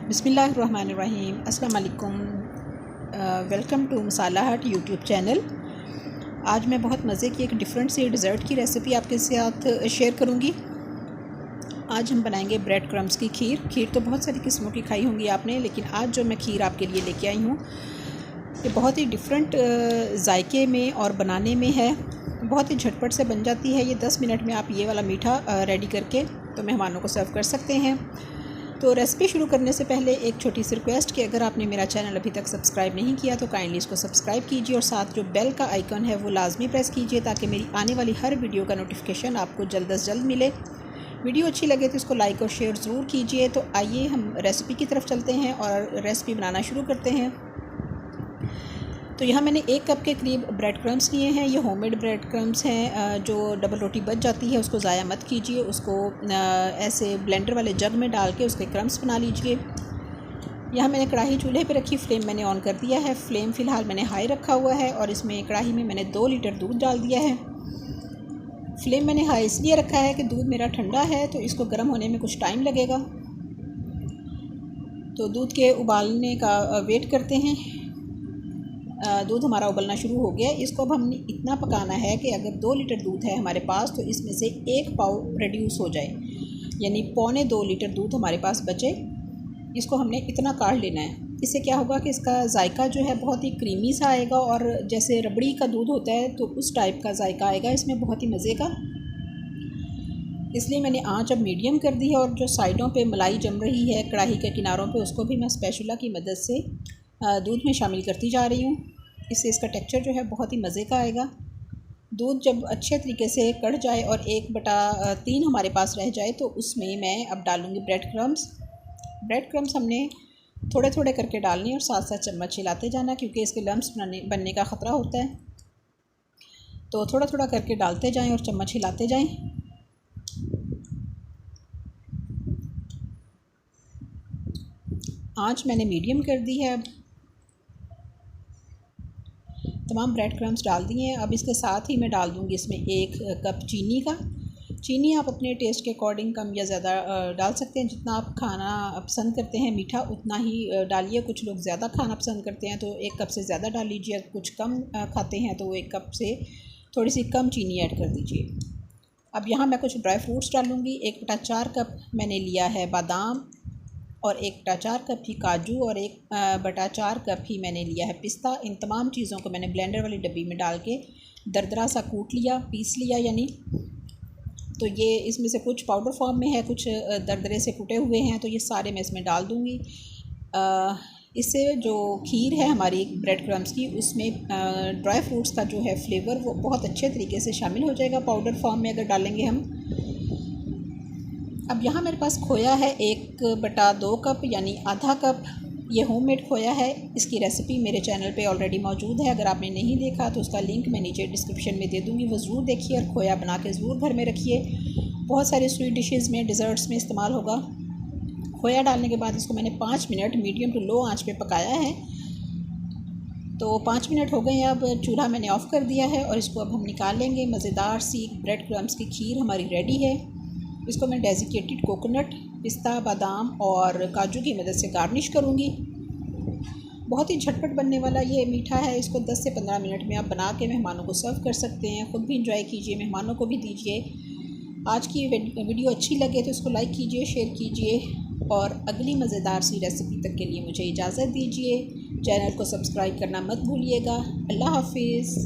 बिस्मिल्लाहिर्रहमानिर्रहीम। अस्सलाम वालेकुम। वेलकम टू मसाला हट यूट्यूब चैनल। आज मैं बहुत मज़े की एक डिफरेंट सी डिज़र्ट की रेसिपी आपके साथ शेयर करूंगी। आज हम बनाएंगे ब्रेड क्रम्स की खीर। खीर तो बहुत सारी किस्मों की खाई होंगी आपने, लेकिन आज जो मैं खीर आपके लिए लेके आई हूँ ये बहुत ही डिफरेंट जायके में और बनाने में है। बहुत ही झटपट से बन जाती है। ये 10 मिनट में आप ये वाला मीठा रेडी करके तो मेहमानों को सर्व कर सकते हैं। तो रेसिपी शुरू करने से पहले एक छोटी सी रिक्वेस्ट कि अगर आपने मेरा चैनल अभी तक सब्सक्राइब नहीं किया तो काइंडली इसको सब्सक्राइब कीजिए और साथ जो बेल का आइकन है वो लाजमी प्रेस कीजिए ताकि मेरी आने वाली हर वीडियो का नोटिफिकेशन आपको जल्द से जल्द मिले। वीडियो अच्छी लगे तो इसको लाइक और शेयर ज़रूर कीजिए। तो आइए हम रेसिपी की तरफ चलते हैं और रेसिपी बनाना शुरू करते हैं। तो यहाँ मैंने 1 कप के करीब ब्रेड क्रम्स लिए हैं। ये होममेड ब्रेड क्रम्स हैं। जो डबल रोटी बच जाती है उसको ज़ाया मत कीजिए, उसको ऐसे ब्लेंडर वाले जग में डाल के उसके क्रम्स बना लीजिए। यहाँ मैंने कढ़ाई चूल्हे पे रखी, फ्लेम मैंने ऑन कर दिया है। फ्लेम फ़िलहाल मैंने हाई रखा हुआ है और इसमें कढ़ाई में मैंने 2 लीटर दूध डाल दिया है। फ्लेम मैंने हाई इसलिए रखा है कि दूध मेरा ठंडा है तो इसको गर्म होने में कुछ टाइम लगेगा। तो दूध के उबालने का वेट करते हैं। दूध हमारा उबलना शुरू हो गया। इसको अब हमने इतना पकाना है कि अगर 2 लीटर दूध है हमारे पास तो इसमें से 1 पाव रिड्यूस हो जाए, यानी 1.25 लीटर दूध हमारे पास बचे। इसको हमने इतना काढ़ लेना है। इससे क्या होगा कि इसका जायका जो है बहुत ही क्रीमी सा आएगा और जैसे रबड़ी का दूध होता है तो उस टाइप का जायका आएगा इसमें, बहुत ही मज़े का। इसलिए मैंने आंच अब मीडियम कर दी है और जो साइडों पे मलाई जम रही है कढ़ाई के किनारों पे उसको भी मैं स्पैचुला की मदद से दूध में शामिल करती जा रही हूँ। इससे इसका टेक्सचर जो है बहुत ही मज़े का आएगा। दूध जब अच्छे तरीके से कढ़ जाए और 1/3 हमारे पास रह जाए तो उसमें मैं अब डालूँगी ब्रेड क्रम्स। ब्रेड क्रम्स हमने थोड़े थोड़े करके डालने और साथ साथ चम्मच हिलाते जाना क्योंकि इसके लम्स बनने का ख़तरा होता है। तो थोड़ा थोड़ा करके डालते जाएं और चम्मच हिलाते जाएं। आंच मैंने मीडियम कर दी है। तमाम ब्रेड क्रम्स डाल दिए हैं। अब इसके साथ ही मैं डाल दूँगी इसमें 1 कप चीनी का। चीनी आप अपने टेस्ट के अकॉर्डिंग कम या ज़्यादा डाल सकते हैं। जितना आप खाना पसंद करते हैं मीठा उतना ही डालिए। कुछ लोग ज़्यादा खाना पसंद करते हैं तो 1 कप से ज़्यादा डाल लीजिए। कुछ कम खाते हैं तो 1 कप से थोड़ी सी कम चीनी ऐड कर दीजिए। अब यहाँ मैं कुछ ड्राई फ्रूट्स डालूँगी। 1/4 कप मैंने लिया है बादाम और 1/4 कप ही काजू और 1/4 कप ही मैंने लिया है पिस्ता। इन तमाम चीज़ों को मैंने ब्लेंडर वाली डब्बी में डाल के दरदरा सा कूट लिया, पीस लिया यानी। तो ये इसमें से कुछ पाउडर फॉर्म में है, कुछ दरदरे से कुटे हुए हैं, तो ये सारे मैं इसमें डाल दूँगी। इससे जो खीर है हमारी ब्रेड क्रम्स की उसमें ड्राई फ्रूट्स का जो है फ्लेवर वो बहुत अच्छे तरीके से शामिल हो जाएगा पाउडर फॉर्म में अगर डालेंगे हम। अब यहाँ मेरे पास खोया है 1/2 कप यानी आधा कप। ये होममेड खोया है। इसकी रेसिपी मेरे चैनल पे ऑलरेडी मौजूद है। अगर आपने नहीं देखा तो उसका लिंक मैं नीचे डिस्क्रिप्शन में दे दूँगी, वो ज़रूर देखिए और खोया बना के ज़रूर घर में रखिए। बहुत सारे स्वीट डिशेज़ में, डिज़र्ट्स में इस्तेमाल होगा। खोया डालने के बाद इसको मैंने 5 मिनट मीडियम टू लो आँच पर पकाया है। तो 5 मिनट हो गए हैं। अब चूल्हा मैंने ऑफ़ कर दिया है और इसको अब हम निकाल लेंगे। मज़ेदार सी ब्रेड क्रम्स की खीर हमारी रेडी है। इसको मैं डेजिकेटेड कोकोनट, पिस्ता, बादाम और काजू की मदद से गार्निश करूँगी। बहुत ही झटपट बनने वाला ये मीठा है। इसको 10 से 15 मिनट में आप बना के मेहमानों को सर्व कर सकते हैं। ख़ुद भी इंजॉय कीजिए, मेहमानों को भी दीजिए। आज की वीडियो अच्छी लगे तो इसको लाइक कीजिए, शेयर कीजिए और अगली मज़ेदार सी रेसिपी तक के लिए मुझे इजाज़त दीजिए। चैनल को सब्सक्राइब करना मत भूलिएगा। अल्लाह हाफिज़।